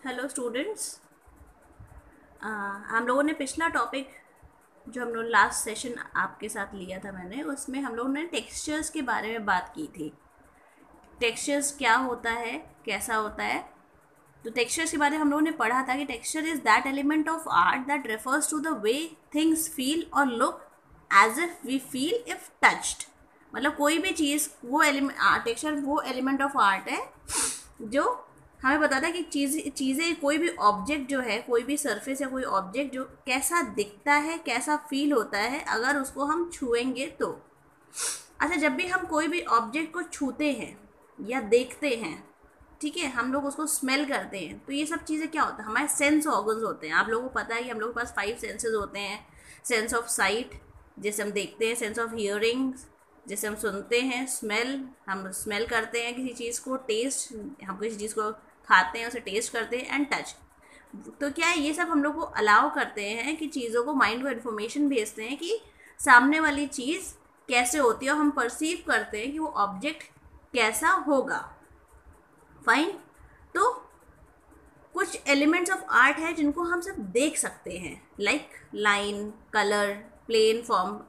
Hello students. हम लोगों ने पिछला टॉपिक जो हम लोग लास्ट सेशन आपके साथ लिया था मैंने, उसमें हम लोगों ने टेक्सचर्स के बारे में बात की थी। टेक्सचर्स क्या होता है, कैसा होता है। तो टेक्सचर्स के बारे में हम लोगों ने पढ़ा था कि texture is that element of art that refers to the way things feel or look as if we feel if touched. मतलब कोई भी चीज़ वो एलिमेंट, टेक्सचर वो एलिमेंट ऑफ आर्ट है जो हमें बताता है कि चीज़ें कोई भी ऑब्जेक्ट जो है, कोई भी सरफेस या कोई ऑब्जेक्ट जो कैसा दिखता है, कैसा फील होता है अगर उसको हम छुएंगे तो। अच्छा, जब भी हम कोई भी ऑब्जेक्ट को छूते हैं या देखते हैं, ठीक है, हम लोग उसको स्मेल करते हैं, तो ये सब चीज़ें क्या होता है, हमारे सेंस ऑर्गन्स होते हैं। आप लोगों को पता है कि हम लोग के पास 5 सेंसेस होते हैं। सेंस ऑफ साइट जिसे हम देखते हैं, सेंस ऑफ हियरिंग जिसे हम सुनते हैं, स्मेल हम स्मेल करते हैं किसी चीज़ को, टेस्ट हम किसी चीज़ को खाते हैं, उसे टेस्ट करते हैं, एंड टच। तो क्या है, ये सब हम लोग को अलाउ करते हैं कि चीज़ों को, माइंड को इन्फॉर्मेशन भेजते हैं कि सामने वाली चीज़ कैसे होती है, और हम परसीव करते हैं कि वो ऑब्जेक्ट कैसा होगा। फाइन। तो कुछ एलिमेंट्स ऑफ आर्ट है जिनको हम सब देख सकते हैं, like line, colour, plane form.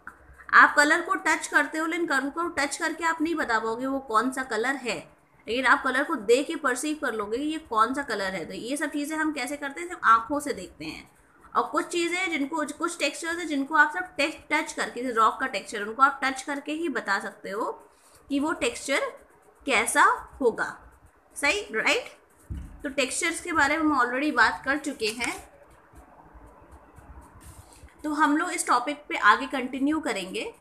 आप कलर को टच करते हो, लेकिन कलर को टच करके आप नहीं बता पाओगे वो कौन सा कलर है, लेकिन आप कलर को देख के परसीव कर लोगे कि ये कौन सा कलर है। तो ये सब चीज़ें हम कैसे करते हैं, सिर्फ आंखों से देखते हैं। और कुछ चीज़ें जिनको, कुछ टेक्सचर्स है जिनको आप सब टच करके, जैसे रॉक का टेक्सचर, उनको आप टच करके ही बता सकते हो कि वो टेक्सचर कैसा होगा। सही, राइट। तो टेक्सचर्स के बारे में हम ऑलरेडी बात कर चुके हैं, तो हम लोग इस टॉपिक पे आगे कंटिन्यू करेंगे।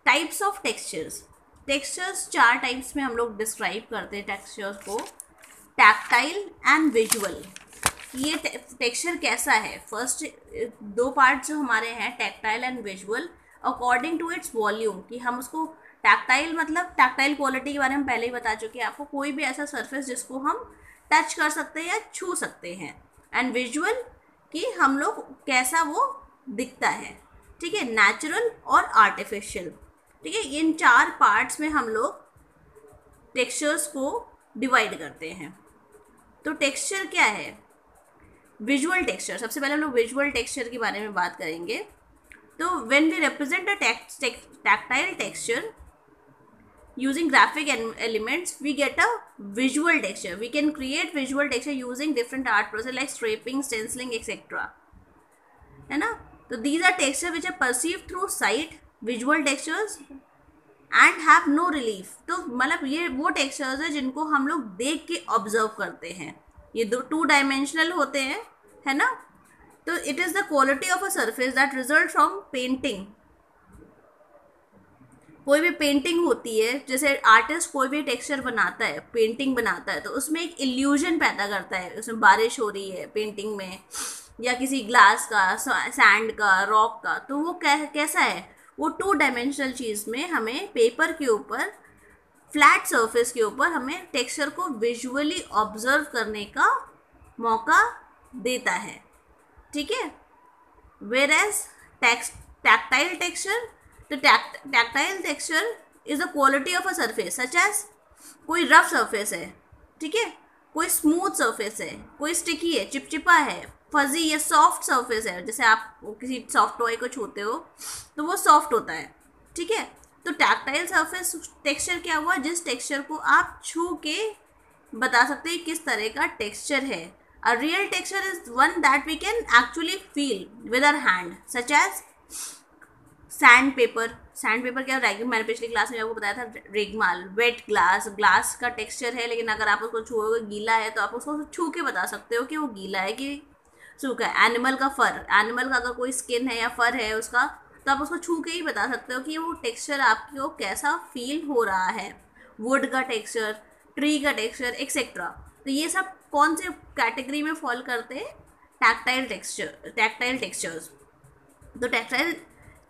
Types of textures. Textures 4 types में हम लोग डिस्क्राइब करते हैं टेक्सचर्स को। Tactile and visual. ये टेक्सचर कैसा है, फर्स्ट 2 पार्ट जो हमारे हैं, tactile and visual, according to its volume, कि हम उसको टैक्टाइल, मतलब टैक्टाइल क्वालिटी के बारे में पहले ही बता चुके हैं आपको, कोई भी ऐसा सरफेस जिसको हम टच कर सकते हैं या छू सकते हैं। एंड विजुअल, कि हम लोग कैसा वो दिखता है, ठीक है, नेचुरल और आर्टिफिशियल। ठीक है, इन 4 पार्ट्स में हम लोग टेक्सचर्स को डिवाइड करते हैं। तो टेक्सचर क्या है, विजुअल टेक्सचर। सबसे पहले हम लोग विजुअल टेक्सचर के बारे में बात करेंगे। तो when we represent a tactile texture using graphic elements, we get a visual texture. We can create visual texture using different art process like scraping, stenciling, etc. है ना। तो these are texture which are perceived through sight, visual textures and have no relief. तो मतलब ये वो textures है जिनको हम लोग देख के observe करते हैं। ये 2 dimensional होते हैं, है ना। तो it is the quality of a surface that result from painting. कोई भी पेंटिंग होती है, जैसे आर्टिस्ट कोई भी टेक्सचर बनाता है, पेंटिंग बनाता है, तो उसमें एक इल्यूजन पैदा करता है। उसमें बारिश हो रही है पेंटिंग में, या किसी ग्लास का, सैंड का, रॉक का, तो वो कैसा है, वो 2 डायमेंशनल चीज़ में हमें पेपर के ऊपर, फ्लैट सरफेस के ऊपर हमें टेक्सचर को विजुअली ऑब्जर्व करने का मौका देता है। ठीक है। Whereas tactile texture, the tactile texture is the quality of a surface such as कोई रफ सरफेस है, ठीक है, कोई स्मूथ सरफेस है, कोई स्टिकी है, चिपचिपा है, फजी या सॉफ्ट सरफेस है। जैसे आप किसी सॉफ्ट टॉय को छूते हो तो वो सॉफ्ट होता है, ठीक है। तो टैक्टाइल सरफेस टेक्सचर क्या हुआ, जिस टेक्सचर को आप छू के बता सकते हैं किस तरह का टेक्सचर है। A real texture is one that we can actually feel with our hand, such as sandpaper. Sandpaper क्या, मैंने पिछली क्लास में आपको बताया था, रेगमाल, वेट ग्लास, ग्लास का टेक्सचर है, लेकिन अगर आप उसको छुओगे गीला है तो आप उसको छू के बता सकते हो कि वो गीला है कि सूखा है। एनिमल का फर, एनिमल का अगर कोई स्किन है या फर है उसका, तो आप उसको छू के ही बता सकते हो कि वो टेक्सचर आपको कैसा फील हो रहा है। वुड का टेक्सचर, ट्री का टेक्सचर, एक्सेट्रा। तो ये सब कौन से कैटेगरी में फॉल करते हैं, टैक्टाइल टेक्सचर्स। तो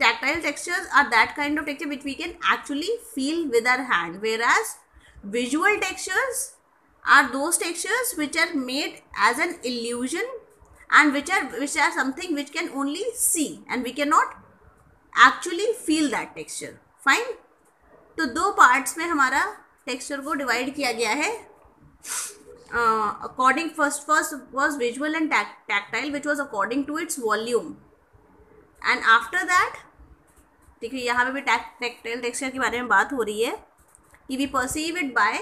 tactile textures are that kind of texture which we can actually feel with our hand, whereas visual textures are those textures which are made as an illusion and which are something which can only see and we cannot actually feel that texture. Fine. तो 2 parts में हमारा texture को divide किया गया है। according first was visual and tactile, which was according to its volume, and after that देखिए यहाँ पे भी tactile texture के बारे में बात हो रही है कि we perceive it by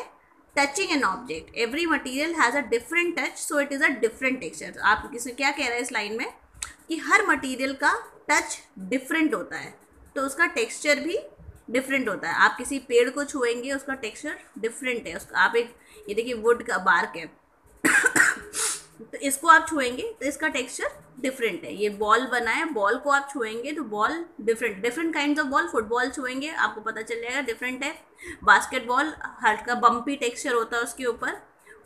touching an object. Every material has a different touch, so it is a different texture. आप किसे क्या कह रहे हैं इस लाइन में कि हर मटेरियल का टच डिफरेंट होता है, तो उसका टेक्सचर भी डिफरेंट होता है. आप किसी पेड़ को छुएंगे, उसका टेक्सचर डिफरेंट है. उसका आप एक ये देखिए वुड का बार्क है तो इसको आप छुएंगे तो इसका टेक्सचर डिफरेंट है. ये बॉल बना है, बॉल को आप छुएंगे तो ball different kinds of ball. Football छुएंगे आपको पता चल जाएगा डिफरेंट है. बास्केटबॉल हल्का बम्पी टेक्सचर होता है उसके ऊपर.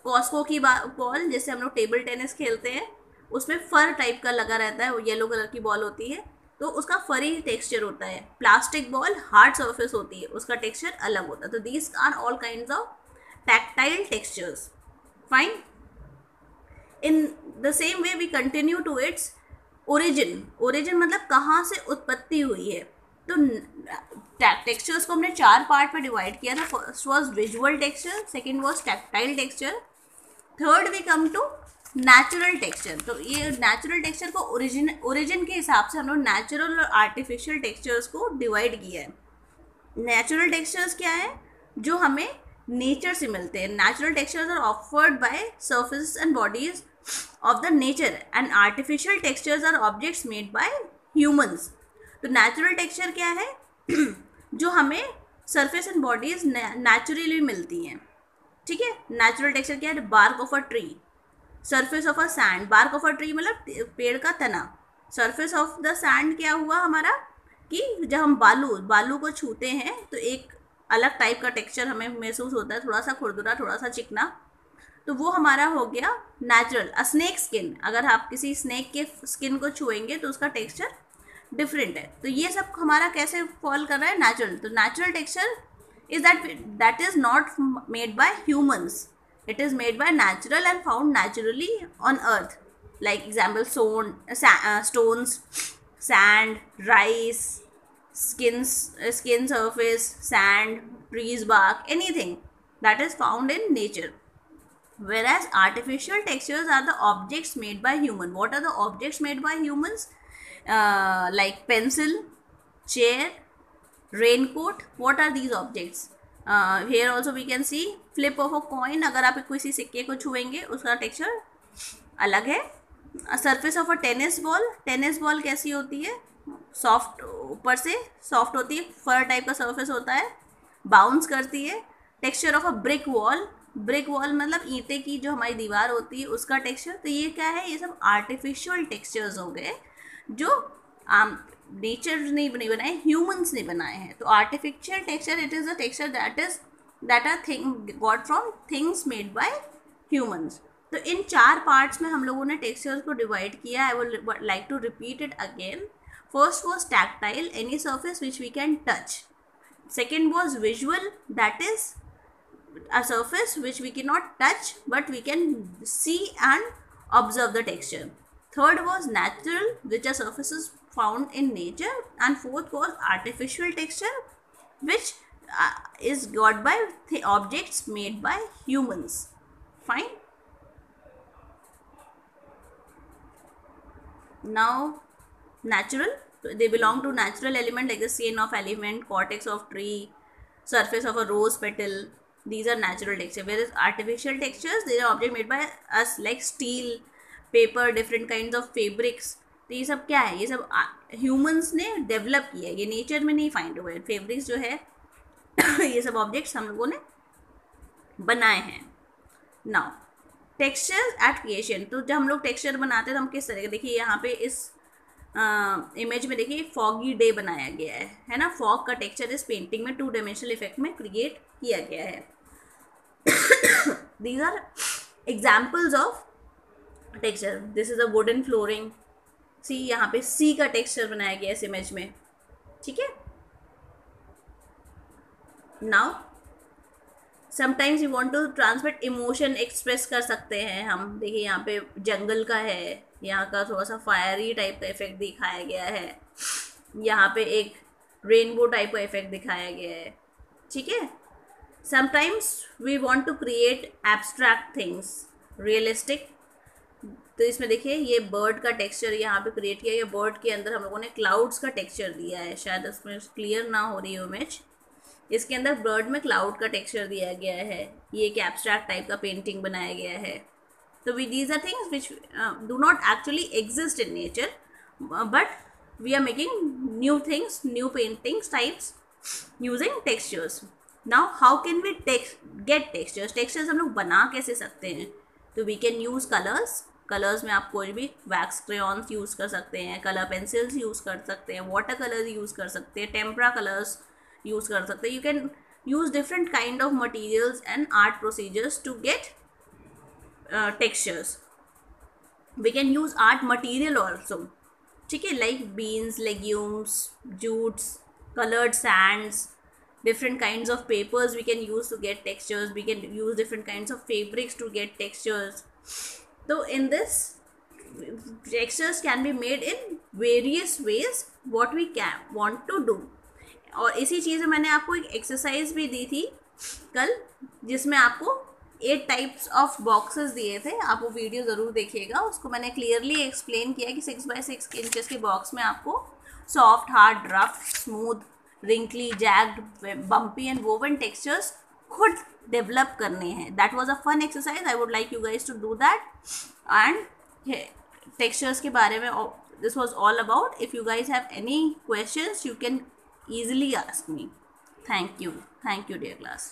कॉस्को की बॉल जैसे हम लोग टेबल टेनिस खेलते हैं उसमें फर टाइप का लगा रहता है, वो येलो कलर की बॉल होती है तो उसका फरी टेक्सचर होता है. प्लास्टिक बॉल हार्ड सर्फेस होती है, उसका टेक्सचर अलग होता है. तो these are all kinds of tactile textures. Fine. In the same way we continue to its origin. Origin मतलब कहाँ से उत्पत्ति हुई है. तो टेक्सचर्स को हमने 4 पार्ट में डिवाइड किया था. First was visual texture, second was tactile texture, third we come to natural texture. तो ये नेचुरल टेक्सचर को ओरिजिन के हिसाब से हम लोग नेचुरल और आर्टिफिशियल टेक्सचर्स को डिवाइड किया है. नेचुरल टेक्सचर्स क्या है? जो हमें नेचर से मिलते हैं. Natural textures are offered by surfaces and bodies of the nature, and artificial textures are objects made by humans. तो नेचुरल टेक्सचर क्या है? जो हमें सरफेस एंड बॉडीज नेचुरली मिलती हैं. ठीक है. नेचुरल टेक्सचर क्या है? Bark of a tree, surface of a sand. Bark of a tree मतलब पेड़ का तना. सरफेस ऑफ द सैंड क्या हुआ हमारा कि जब हम बालू को छूते हैं तो एक अलग टाइप का टेक्सचर हमें महसूस होता है, थोड़ा सा खुरदुरा, थोड़ा सा चिकना. तो वो हमारा हो गया नेचुरल. अ स्नेक स्किन, अगर आप किसी स्नेक के स्किन को छुएंगे तो उसका टेक्सचर डिफरेंट है. तो ये सब हमारा कैसे फॉल कर रहा है? नेचुरल. तो natural texture is that is not made by humans. It is made by natural and found naturally on earth. Like example, stones, sand, rice, skin surface, sand, trees bark, anything that is found in nature. Whereas artificial textures are the objects made by human. What are the objects made by humans? Like pencil, chair, raincoat. What are these objects? Here also we can see flip of a coin. अगर आप किसी सिक्के को छुएंगे उसका texture अलग है. Surface of a tennis ball. Tennis ball कैसी होती है? सॉफ्ट, ऊपर से सॉफ्ट होती है, फर टाइप का सरफेस होता है, बाउंस करती है. Texture of a brick wall. Brick wall मतलब ईंटे की जो हमारी दीवार होती है उसका टेक्सचर. तो ये क्या है? ये सब आर्टिफिशियल टेक्सचर्स हो गए जो नेचर नहीं बनाए, ह्यूमंस ने बनाए हैं. तो artificial texture it is a texture that are got from things made by humans. तो इन 4 पार्ट्स में हम लोगों ने टेक्सचर्स को डिवाइड किया. I would like to repeat it again. First was tactile, any surface which we can touch. Second was visual, that is a surface which we cannot touch but we can see and observe the texture. Third was natural, which are surfaces found in nature, and fourth was artificial texture, which is got by the objects made by humans. Fine. Now natural, they belong to natural element like the skin of element, cortex of tree, surface of a rose petal. These are natural texture. Whereas artificial textures, they are object made by us like steel, paper, different kinds of fabrics. तो ये सब क्या है? ये सब humans ने develop किया है, ये नेचर में नहीं फाइंड हुए. फेब्रिक्स जो है ये सब ऑब्जेक्ट्स हम लोगों ने बनाए हैं. Now textures at creation. तो जब हम लोग टेक्सचर बनाते हैं तो हम किस तरह के, देखिए यहाँ पे इस इमेज में देखिए फॉगी डे बनाया गया है ना. फॉग का टेक्सचर इस पेंटिंग में 2 डायमेंशनल इफेक्ट में क्रिएट किया गया है. These are examples of texture. This is a wooden flooring. See, यहाँ पे सी का टेक्सचर बनाया गया इस इमेज में. ठीक है. Now sometimes you want to transmit emotion, express कर सकते हैं हम. देखिए यहाँ पे जंगल का है, यहाँ का थोड़ा सा फायरी टाइप का इफेक्ट दिखाया गया है, यहाँ पे एक रेनबो टाइप का इफेक्ट दिखाया गया है. ठीक है. Sometimes we want to create abstract things. Realistic. तो इसमें देखिए ये बर्ड का टेक्सचर यहाँ पे क्रिएट किया है, बर्ड के अंदर हम लोगों ने क्लाउड्स का टेक्सचर दिया है, शायद उसमें क्लियर ना हो रही इमेज। इसके अंदर बर्ड में क्लाउड का टेक्सचर दिया गया है, ये एक एब्स्ट्रैक्ट टाइप का पेंटिंग बनाया गया है। तो we these are things which do not actually exist in nature, but we are making new things, new paintings types using textures. Now how can we get textures? Textures हम लोग बना कैसे सकते हैं? तो we can use colours. Colours में आप कोई भी वैक्स क्रेयॉन्स यूज़ कर सकते हैं, कलर पेंसिल्स यूज़ कर सकते हैं, वाटर कलर्स यूज़ कर सकते हैं, टेम्परा कलर्स यूज़ कर सकते हैं। You can use different kind of materials and art procedures to get textures. We can use art material also, ठीक है, like beans, legumes, jutes, colored sands, different kinds of papers we can use to get textures. We can use different kinds of fabrics to get textures. So in this, textures can be made in various ways what we can want to do. और इसी चीज़ में मैंने आपको एक exercise भी दी थी कल, जिसमें आपको 8 टाइप्स ऑफ बॉक्सेस दिए थे। आप वो वीडियो ज़रूर देखिएगा, उसको मैंने क्लियरली एक्सप्लेन किया कि 6x6 इंचेस के बॉक्स में आपको soft, hard, rough, smooth, wrinkly, jagged, bumpy and woven textures खुद डेवलप करने हैं। That was a fun exercise, I would like you guys to do that. And textures के बारे में this was all about. If you guys have any questions you can easily ask me. Thank you dear class.